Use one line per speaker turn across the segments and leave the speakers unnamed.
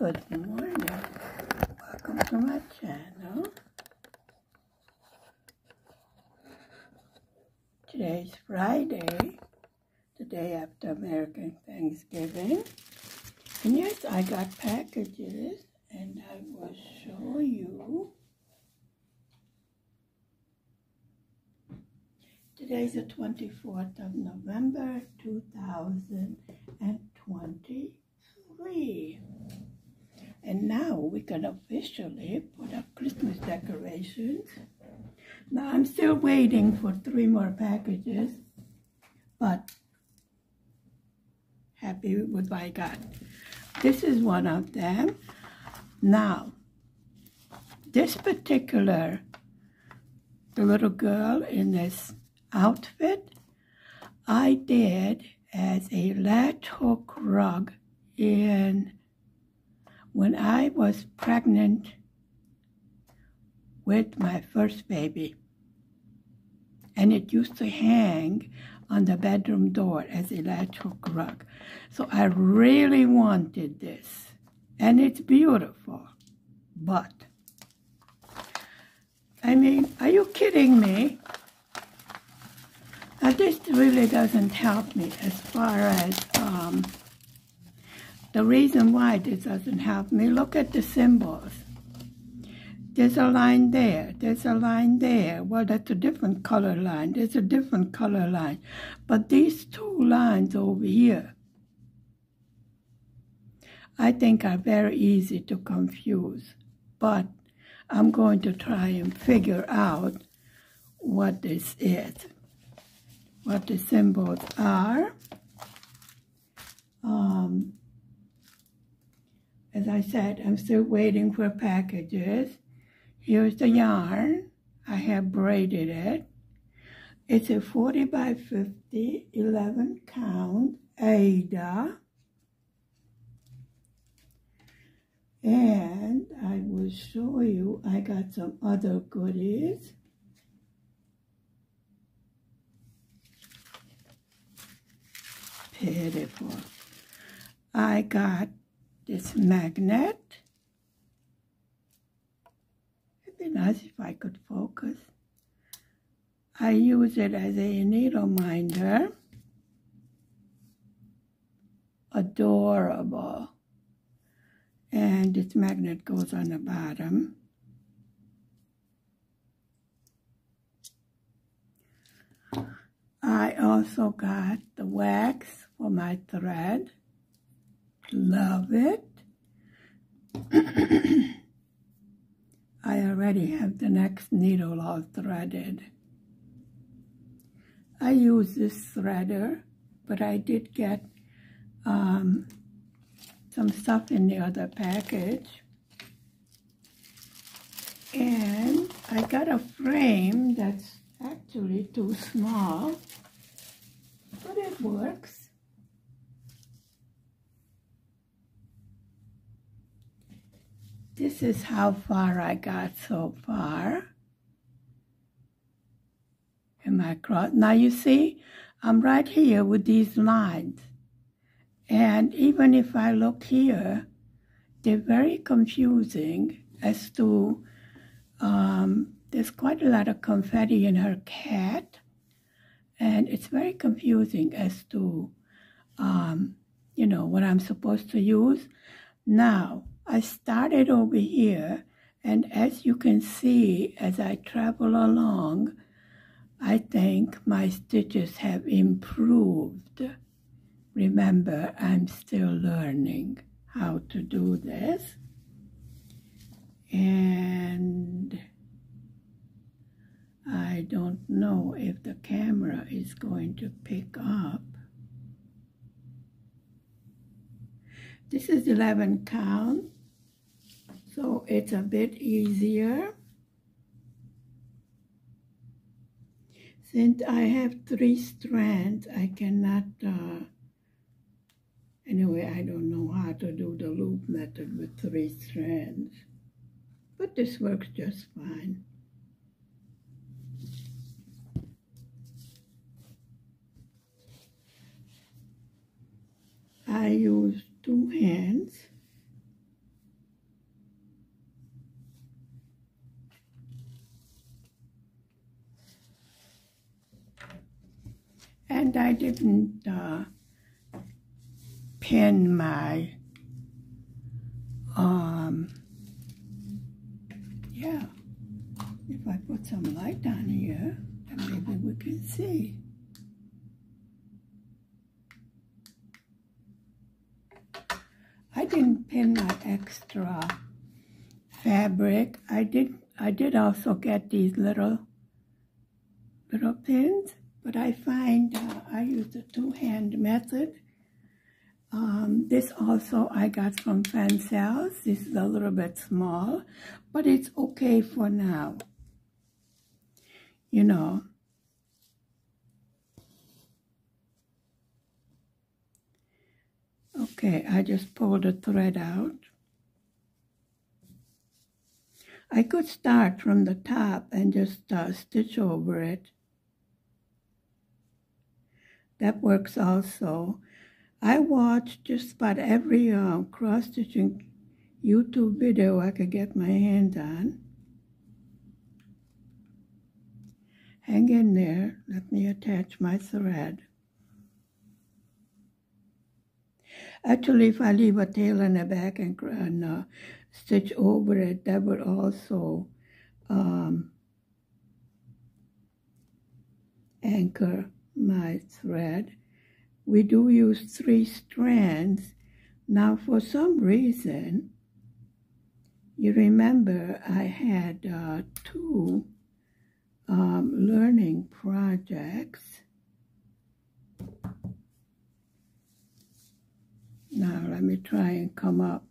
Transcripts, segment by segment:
Good morning. Welcome to my channel. Today's Friday, the day after American Thanksgiving. And yes, I got packages, and I will show you. Today's the 24th of November, 2023. And now we can officially put up Christmas decorations. Now I'm still waiting for 3 more packages, but happy with what I got. This is one of them. Now, this particular, the little girl in this outfit, I did as a latch hook rug when I was pregnant with my first baby. And it used to hang on the bedroom door as a latch hook rug. So I really wanted this. And it's beautiful. But, I mean, are you kidding me? Now this really doesn't help me as far as the reason why this doesn't help me. Look at the symbols. There's a line there. There's a line there. Well, that's a different color line. There's a different color line. But these 2 lines over here, I think are very easy to confuse. But I'm going to try and figure out what this is, what the symbols are. As I said, I'm still waiting for packages. Here's the yarn. I have braided it. It's a 40 by 50, 11 count Aida. And I will show you, I got some other goodies. Beautiful. I got this magnet. It'd be nice if I could focus. I use it as a needle minder. Adorable. And this magnet goes on the bottom. I also got the wax for my thread. Love it. I already have the next needle all threaded. I use this threader, but I did get some stuff in the other package. And I got a frame that's actually too small, but it works. This is how far I got so far in my cross. Now you see, I'm right here with these lines. And even if I look here, they're very confusing as to, there's quite a lot of confetti in her cat. And it's very confusing as to, you know, what I'm supposed to use. Now, I started over here, and as you can see, as I travel along, I think my stitches have improved. Remember, I'm still learning how to do this. And I don't know if the camera is going to pick up. This is 11 count, so it's a bit easier. Since I have 3 strands, I cannot, anyway, I don't know how to do the loop method with 3 strands, but this works just fine. I use 2 hands And I didn't pin my, yeah, if I put some light on here, then maybe we can see. I didn't pin my extra fabric. I did also get these little pins, but I find I use the two-hand method. This also I got from Fansels. This is a little bit small, but it's okay for now. You know. Okay, I just pulled the thread out. I could start from the top and just stitch over it. That works also. I watched just about every cross-stitching YouTube video I could get my hands on. Hang in there. Let me attach my thread. Actually, if I leave a tail in the back and stitch over it, that would also anchor my thread. We do use 3 strands. Now, for some reason, you remember I had 2 learning projects. Now, let me try and come up.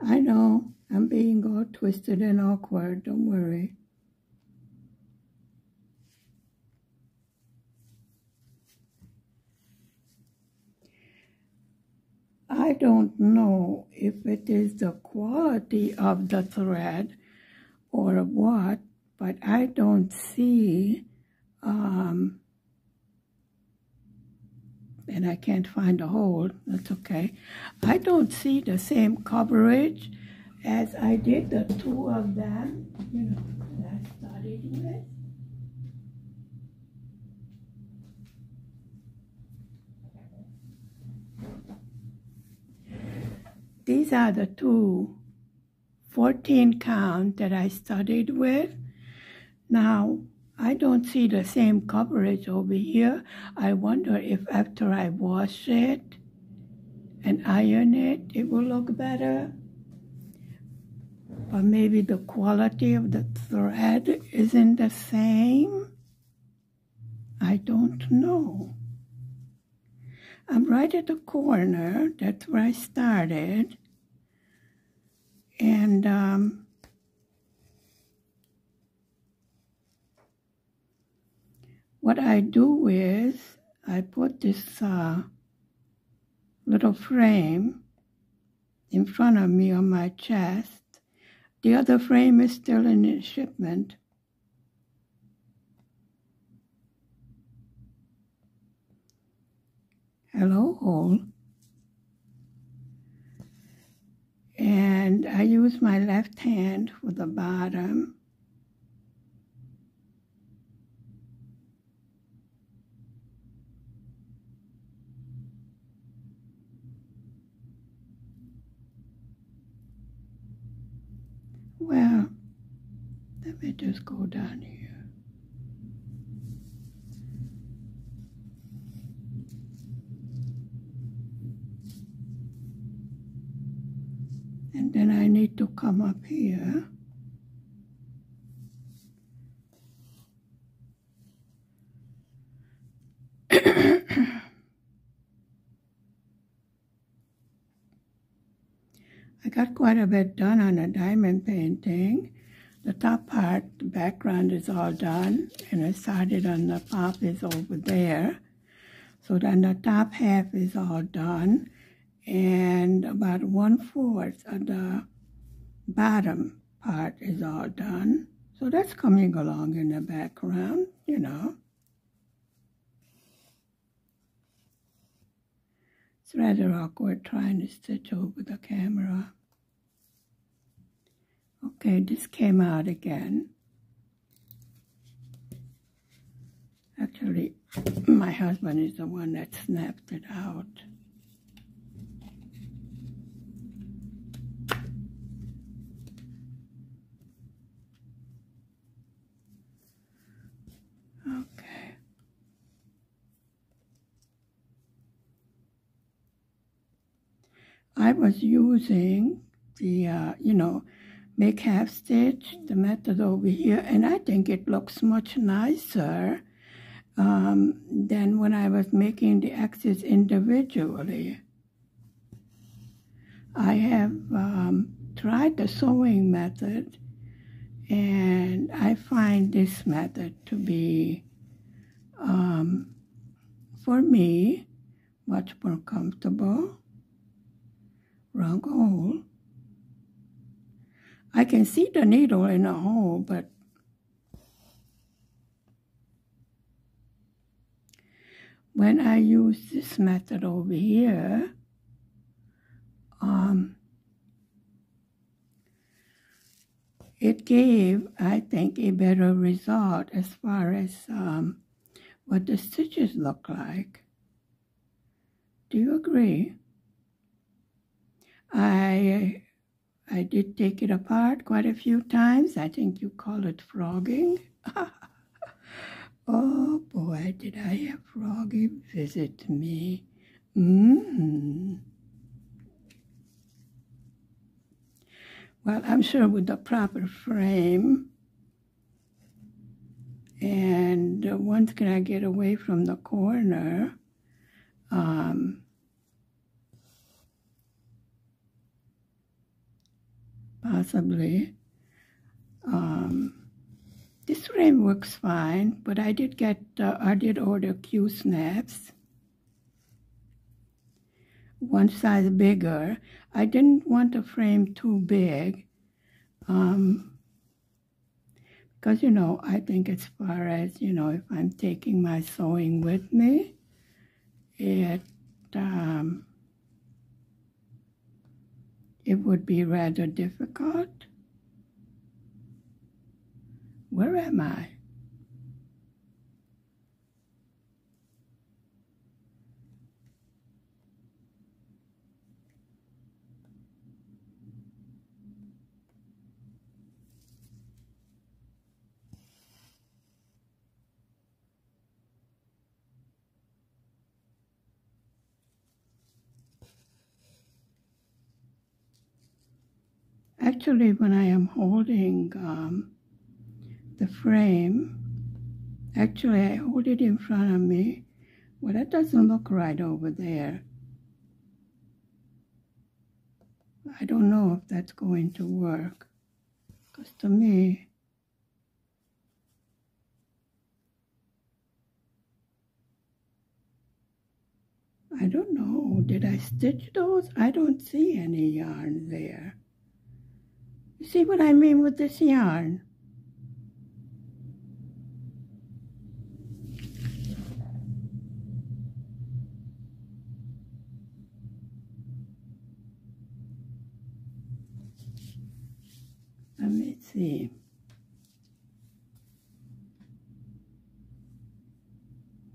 I know, I'm being all twisted and awkward, don't worry. I don't know if it is the quality of the thread or what, but I don't see, and I can't find a hole, that's okay. I don't see the same coverage as I did the 2 of them, you know, that I started with. These are the 2 14 count that I studied with. Now, I don't see the same coverage over here. I wonder if after I wash it and iron it, it will look better. Or maybe the quality of the thread isn't the same. I don't know. I'm right at the corner. That's where I started. And what I do is I put this little frame in front of me on my chest. The other frame is still in shipment. Hello, hole. And I use my left hand for the bottom. Well, let me just go down here. And then I need to come up here. I got quite a bit done on the diamond painting. The top part, the background is all done, and I started on the poppies over there. So then the top half is all done, and about 1/4 of the bottom part is all done. So that's coming along in the background, you know. It's rather awkward trying to stitch over the camera. Okay, this came out again. Actually, my husband is the one that snapped it out. Okay. I was using the, make half stitch, the method over here, and I think it looks much nicer than when I was making the X's individually. I have tried the sewing method, and I find this method to be, for me, much more comfortable. Wrong hole. I can see the needle in a hole, but when I use this method over here, it gave, I think, a better result as far as what the stitches look like. Do you agree? I did take it apart quite a few times. I think you call it frogging. Oh boy, did I have Froggy visit me. Well, I'm sure with the proper frame, and once can I get away from the corner, possibly. This frame works fine, but I did order Q snaps, one size bigger. I didn't want the frame too big, because, I think as far as, if I'm taking my sewing with me, it would be rather difficult. Where am I? Actually, when I am holding the frame, actually I hold it in front of me. Well, that doesn't look right over there. I don't know if that's going to work, because to me, I don't know. Did I stitch those? I don't see any yarn there. You see what I mean with this yarn? Let me see.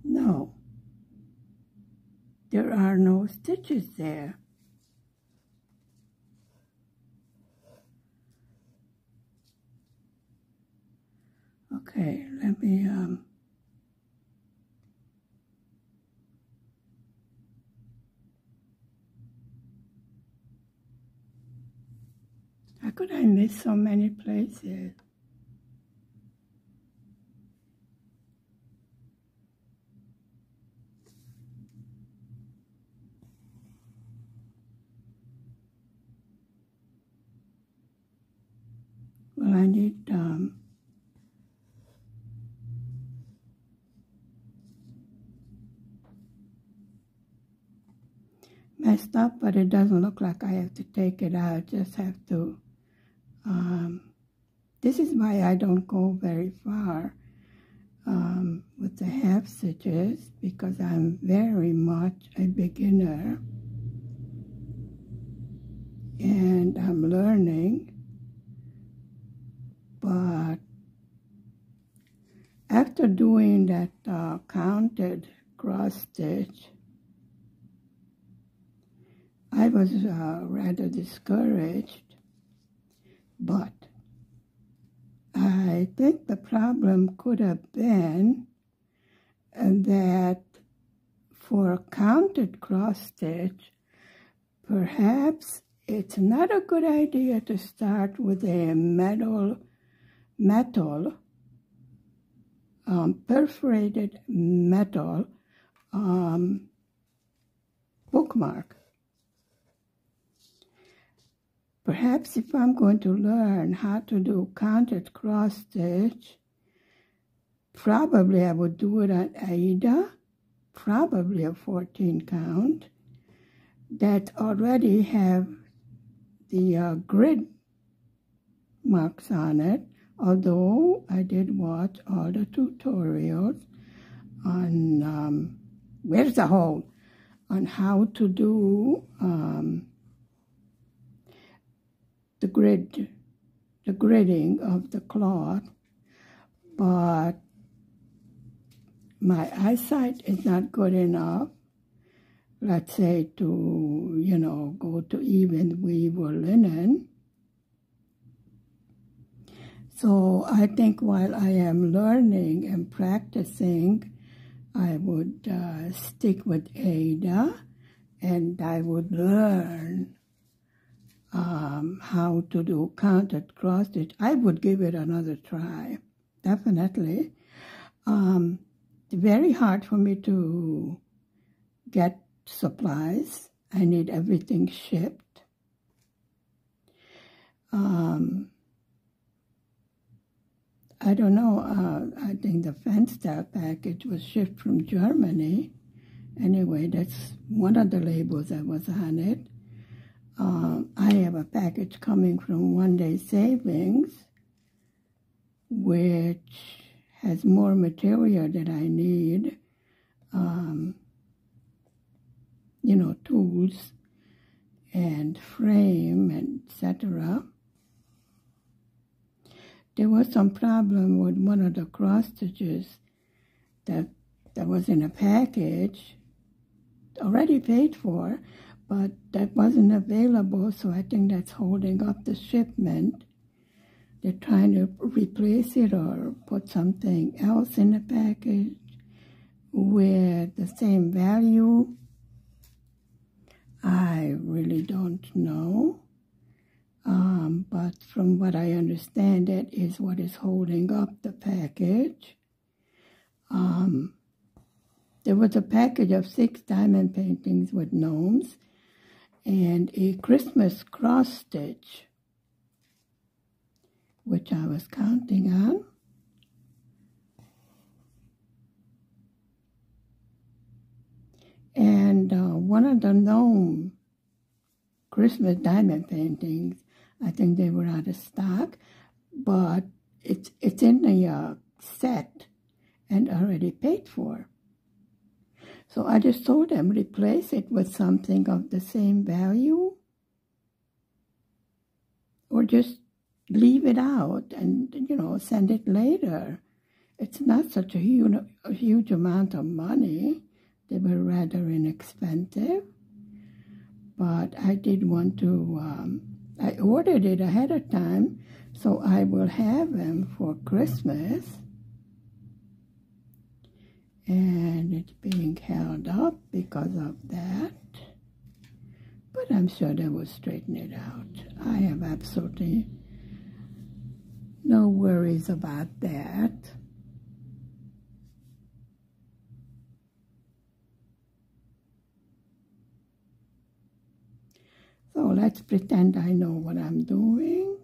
No, there are no stitches there. Okay, let me, how could I miss so many places? Well, I need, messed up, but it doesn't look like I have to take it out. Just have to, this is why I don't go very far with the half stitches, because I'm very much a beginner and I'm learning. But after doing that counted cross stitch, I was rather discouraged, but I think the problem could have been that for a counted cross stitch, perhaps it's not a good idea to start with a metal perforated metal bookmark. Perhaps if I'm going to learn how to do counted cross stitch, probably I would do it on Aida, probably a 14 count, that already have the grid marks on it, although I did watch all the tutorials on, where's the hole, on how to do the gridding of the cloth, but my eyesight is not good enough, let's say, to, you know, go to even weave or linen. So I think while I am learning and practicing, I would stick with Aida, and I would learn how to do counted cross stitch. I would give it another try, definitely. It's very hard for me to get supplies. I need everything shipped. I don't know, I think the Fenster package was shipped from Germany. Anyway, that's one of the labels that was on it. I have a package coming from One Day Savings, which has more material that I need, you know, tools and frame, and etc. There was some problem with one of the cross stitches that was in a package, already paid for, but that wasn't available, so I think that's holding up the shipment. They're trying to replace it or put something else in the package with the same value. I really don't know. But from what I understand, that is what is holding up the package. There was a package of 6 diamond paintings with gnomes and a Christmas cross stitch, which I was counting on. And one of the gnome Christmas diamond paintings, I think they were out of stock, but it's in the set and already paid for. So I just told them, replace it with something of the same value, or just leave it out and, you know, send it later. It's not such a huge amount of money. They were rather inexpensive. But I did want to, I ordered it ahead of time, so I will have them for Christmas. And it's being held up because of that. But I'm sure they will straighten it out. I have absolutely no worries about that. So let's pretend I know what I'm doing.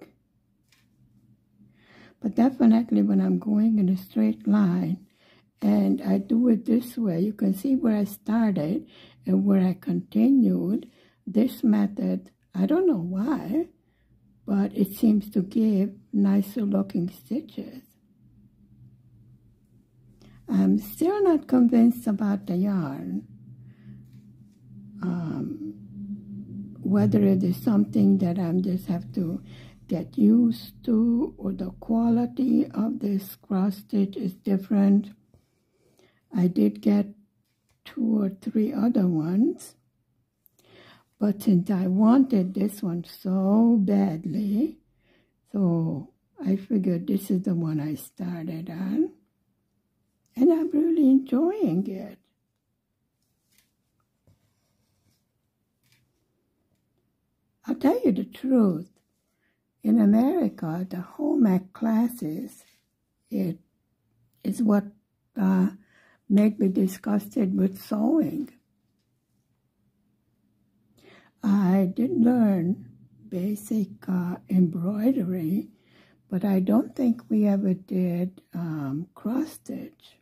But definitely when I'm going in a straight line, and I do it this way, you can see where I started and where I continued. This method, I don't know why, but it seems to give nicer looking stitches. I'm still not convinced about the yarn. Whether it is something that I just have to get used to, or the quality of this cross stitch is different. I did get 2 or 3 other ones, but since I wanted this one so badly, so I figured this is the one I started on, and I'm really enjoying it. I'll tell you the truth. In America, the home ec classes, it is what made me disgusted with sewing. I did learn basic embroidery, but I don't think we ever did cross stitch.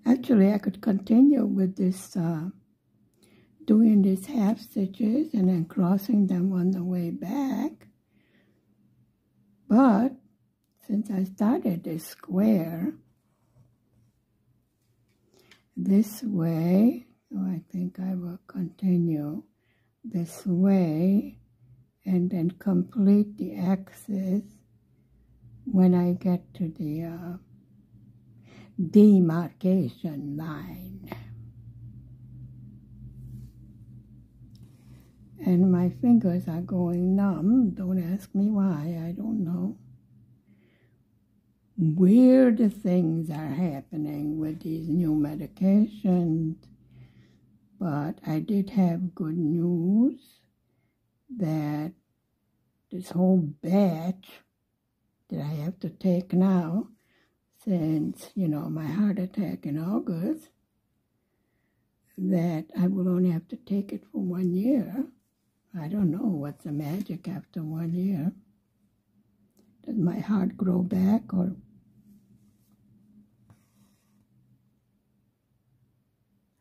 Actually, I could continue with this, doing these half stitches and then crossing them on the way back. But since I started this square this way, so I think I will continue this way and then complete the axis when I get to the demarcation line. And my fingers are going numb. Don't ask me why, I don't know. Weird things are happening with these new medications, but I did have good news that this whole batch that I have to take now, since, you know, my heart attack in August, that I will only have to take it for 1 year. I don't know what's the magic after 1 year. Does my heart grow back, or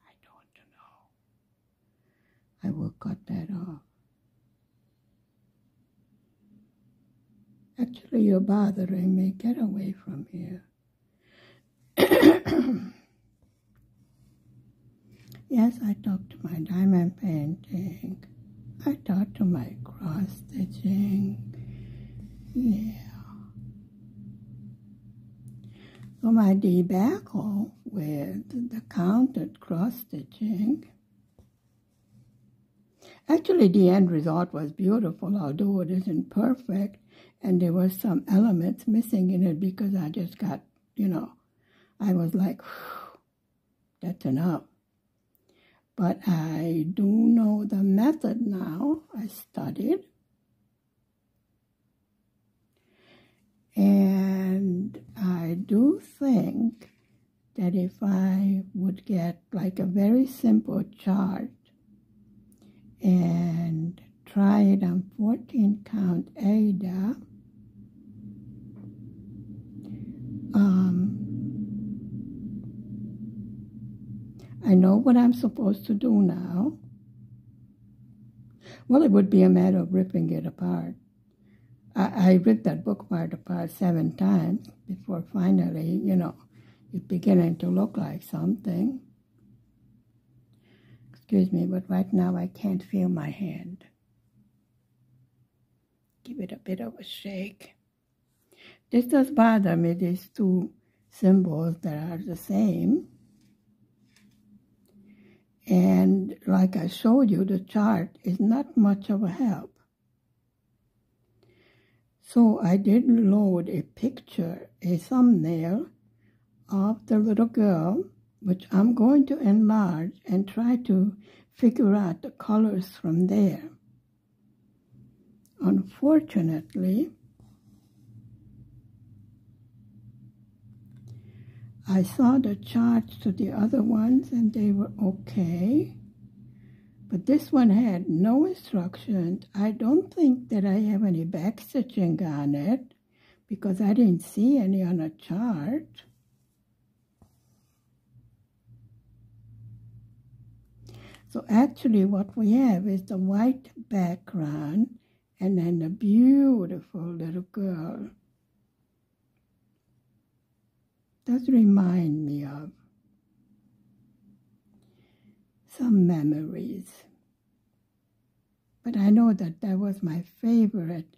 I don't know. I will cut that off. Actually, you're bothering me. Get away from here. Yes, I talked to my diamond painting. I talked to my cross stitching. Yeah. So my debacle with the counted cross stitching. Actually, the end result was beautiful, although it isn't perfect, and there were some elements missing in it because I just got, you know, I was like, that's enough. But I do know the method now. I studied. And I do think that if I would get like a very simple chart and try it on 14 count Ada, I know what I'm supposed to do now. Well, it would be a matter of ripping it apart. I ripped that book part apart 7 times before finally, you know, it's beginning to look like something. Excuse me, but right now I can't feel my hand. Give it a bit of a shake. This does bother me, these 2 symbols that are the same. And like I showed you, the chart is not much of a help. So I did load a picture, a thumbnail of the little girl, which I'm going to enlarge and try to figure out the colors from there. Unfortunately, I saw the charts to the other ones and they were okay, but this one had no instructions. I don't think that I have any back stitching on it because I didn't see any on a chart. So actually what we have is the white background and then the beautiful little girl. Does remind me of some memories. But I know that that was my favorite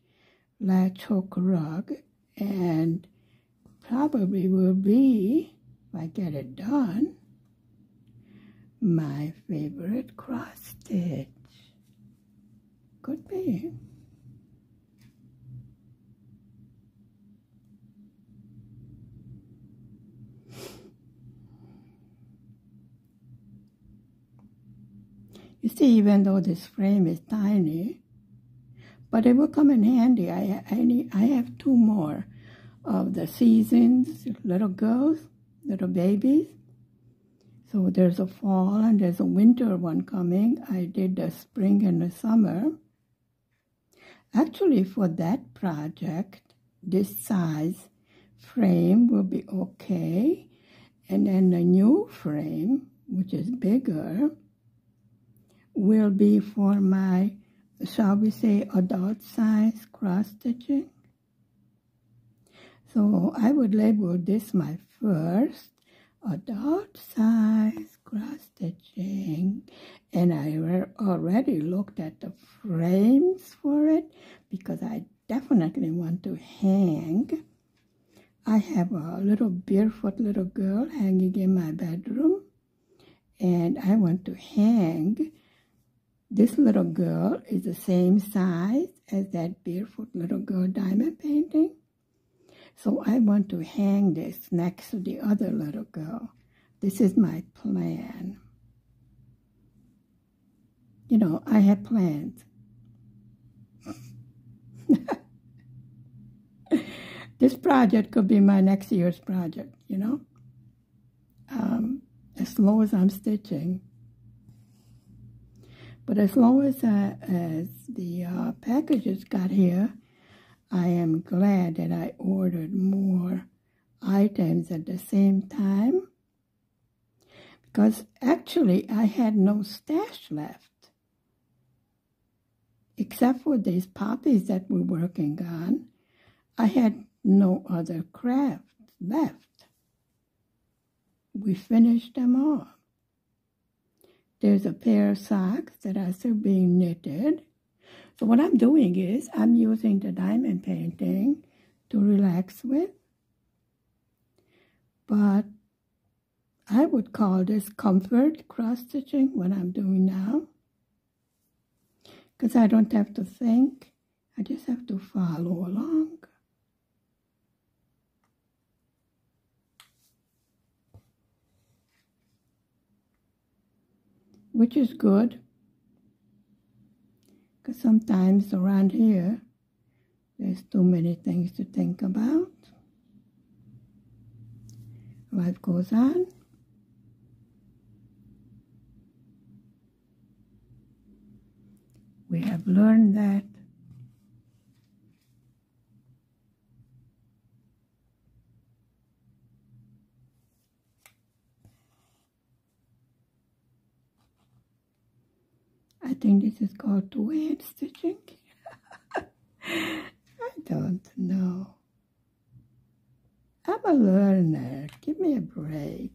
latch hook rug, and probably will be, if I get it done, my favorite cross stitch. Could be. You see, even though this frame is tiny, but it will come in handy. I have two more of the seasons, little girls, little babies. So there's a fall and there's a winter one coming. I did the spring and the summer. Actually, for that project, this size frame will be okay. And then the new frame, which is bigger, will be for my, shall we say, adult size cross stitching. So I would label this my first adult size cross stitching, and I already looked at the frames for it because I definitely want to hang. I have a little barefoot little girl hanging in my bedroom, and I want to hang. This little girl is the same size as that barefoot little girl diamond painting. So I want to hang this next to the other little girl. This is my plan. You know, I had plans. This project could be my next year's project, you know, as long as I'm stitching. But as long as the packages got here, I am glad that I ordered more items at the same time, because actually I had no stash left, except for these poppies that we're working on. I had no other crafts left. We finished them all. There's a pair of socks that are still being knitted. So what I'm doing is I'm using the diamond painting to relax with. But I would call this comfort cross-stitching, what I'm doing now. Because I don't have to think. I just have to follow along. Which is good, because sometimes around here, there's too many things to think about. Life goes on. We have learned that. I think this is called two-hand stitching. I don't know. I'm a learner. Give me a break.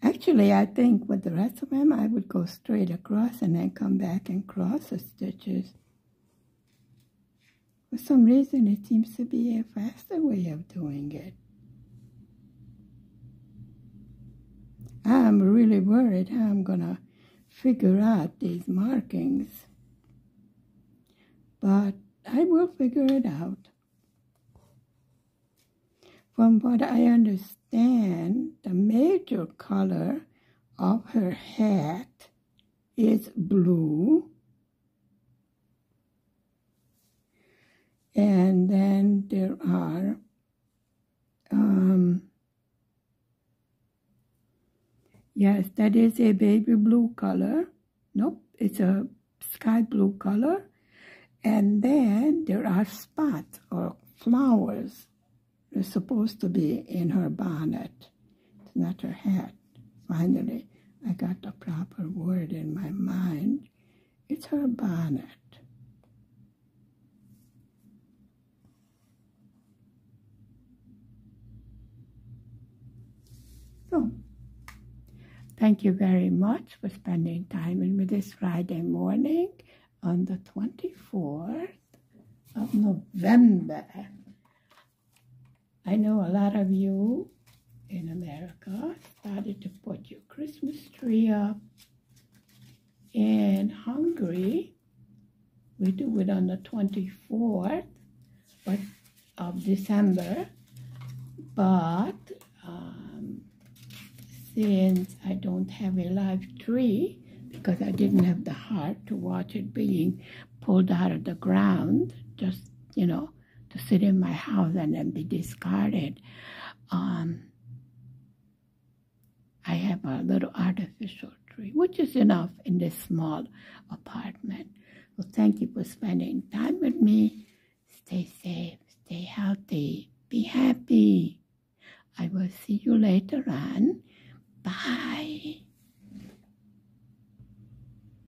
Actually, I think with the rest of them, I would go straight across and then come back and cross the stitches. For some reason, it seems to be a faster way of doing it. I'm really worried how I'm going to figure out these markings. But I will figure it out. From what I understand, the major color of her hat is blue. And then there are yes, that is a baby blue color. Nope, it's a sky blue color. And then there are spots or flowers. They're supposed to be in her bonnet. It's not her hat. Finally, I got the proper word in my mind. It's her bonnet. So, thank you very much for spending time with me this Friday morning on the 24th of November. I know a lot of you in America started to put your Christmas tree up. In Hungary, we do it on the 24th of December, but since I don't have a live tree, because I didn't have the heart to watch it being pulled out of the ground, just, to sit in my house and then be discarded, I have a little artificial tree, which is enough in this small apartment. So thank you for spending time with me. Stay safe, stay healthy, be happy. I will see you later on